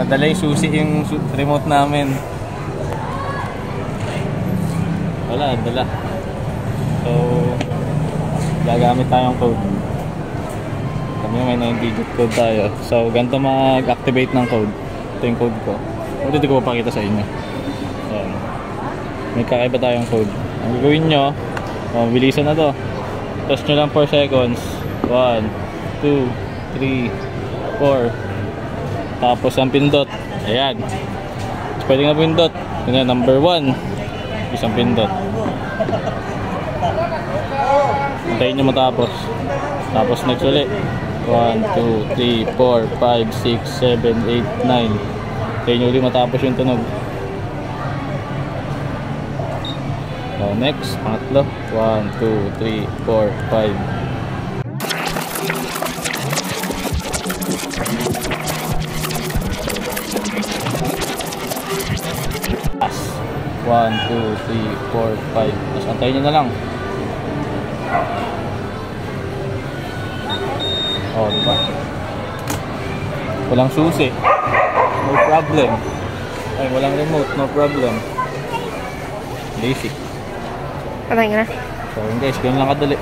Nadala yung susi yung remote namin. Wala, dala. So, gagamit tayong code. Kami may 9-digit code tayo. So, ganito mag-activate ng code. Ito yung code ko. Hindi ko papakita sa inyo. Ayan. May kakaiba tayong code. Ang gagawin nyo, bilisan na to. Test nyo lang 4 seconds. 1, 2, 3, 4. Tapos ang pindot. Ayan. So, pwede nga pindot. Ayan, number 1. Isang pindot. Hintayin nyo matapos. Tapos next ulit. 1, 2, 3, 4, 5, 6, 7, 8, 9. Hintayin nyo ulit matapos yung tunog. So next, pangatlo. 1, 2, 3, 4, 5. 1, 2, 3, 4, 5. Tapos antayin nyo na lang. O, diba? Walang susi. No problem. Ay, walang remote. No problem. Basic. Patay ka na. So, guys, ganyan lang kadali.